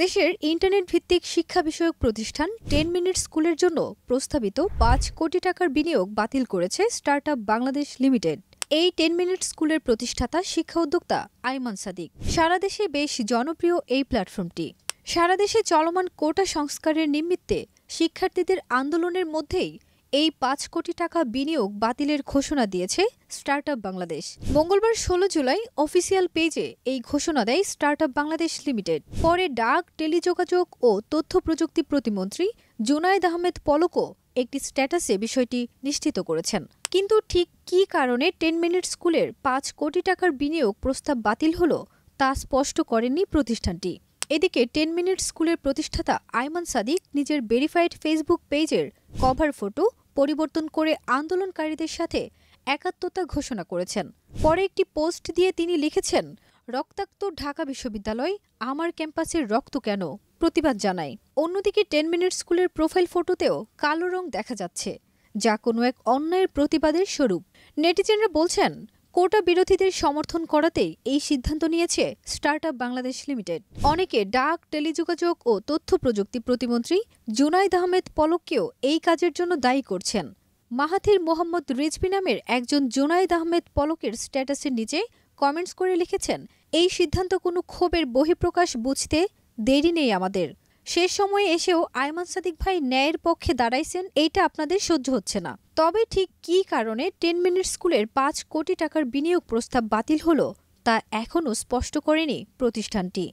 দেশের ইন্টারনেট ভিত্তিক শিক্ষা বিষয়ক প্রতিষ্ঠান 10 মিনিট স্কুলের জন্য প্রস্তাবিত ৫ কোটি টাকার বিনিয়োগ বাতিল করেছে স্টার্টআপ বাংলাদেশ লিমিটেড। এই 10 মিনিট স্কুলের প্রতিষ্ঠাতা শিক্ষা উদ্যোক্তা আইমান সাদিক। সারা দেশে বেশ জনপ্রিয় এই প্ল্যাটফর্মটি সারা দেশে চলমান কোটা সংস্কারের নিমিত্তে শিক্ষার্থীদের আন্দোলনের মধ্যেই এই ৫ কোটি টাকা বিনিয়োগ বাতিলের ঘোষণা দিয়েছে স্টার্টআপ বাংলাদেশ। মঙ্গলবার ১৬ জুলাই অফিসিয়াল পেজে এই ঘোষণা দেয় স্টার্টআপ বাংলাদেশ লিমিটেড। পরে ডাক, টেলিযোগাযোগ ও তথ্য প্রযুক্তি প্রতিমন্ত্রী জুনায়েদ আহমেদ পলকও একটি স্ট্যাটাসে বিষয়টি নিশ্চিত করেছেন। কিন্তু ঠিক কী কারণে 10 মিনিট স্কুলের ৫ কোটি টাকার বিনিয়োগ প্রস্তাব বাতিল হলো তা স্পষ্ট করেননি প্রতিষ্ঠানটি। এদিকে 10 মিনিট স্কুলের প্রতিষ্ঠাতা আইমান সাদিক নিজের ভেরিফাইড ফেসবুক পেজের কভার ফটো পরিবর্তন করে আন্দোলনকারীদের সাথে একাত্মতা ঘোষণা করেছেন। পরে একটি পোস্ট দিয়ে তিনি লিখেছেন, রক্তাক্ত ঢাকা বিশ্ববিদ্যালয়, আমার ক্যাম্পাসের রক্ত কেন, প্রতিবাদ জানাই। অন্যদিকে 10 মিনিট স্কুলের প্রোফাইল ফটোতেও কালো রং দেখা যাচ্ছে, যা কোনো এক অন্যায়ের প্রতিবাদের স্বরূপ। নেটিজেনরা বলছেন, কোটা বিরোধীদের সমর্থন করাতেই এই সিদ্ধান্ত নিয়েছে স্টার্টআপ বাংলাদেশ লিমিটেড। অনেকে ডাক, টেলিযোগাযোগ ও তথ্য প্রযুক্তি প্রতিমন্ত্রী জুনায়েদ আহমেদ পলককেও এই কাজের জন্য দায়ী করছেন। মাহাথির মোহাম্মদ রিজভী নামের একজন জুনায়েদ আহমেদ পলকের স্ট্যাটাসের নিচে কমেন্টস করে লিখেছেন, এই সিদ্ধান্ত কোনো ক্ষোভের বহিঃপ্রকাশ বুঝতে দেরি নেই আমাদের। শেষ সময়ে এসেও আইমান সাদিক ভাই ন্যায়ের পক্ষে দাঁড়াইছেন, এইটা আপনাদের সহ্য হচ্ছে না। তবে ঠিক কী কারণে 10 মিনিট স্কুলের ৫ কোটি টাকার বিনিয়োগ প্রস্তাব বাতিল হলো তা এখনও স্পষ্ট করেনি প্রতিষ্ঠানটি।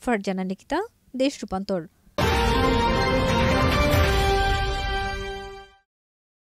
ফারজানা নিকিতা, দেশ রূপান্তর।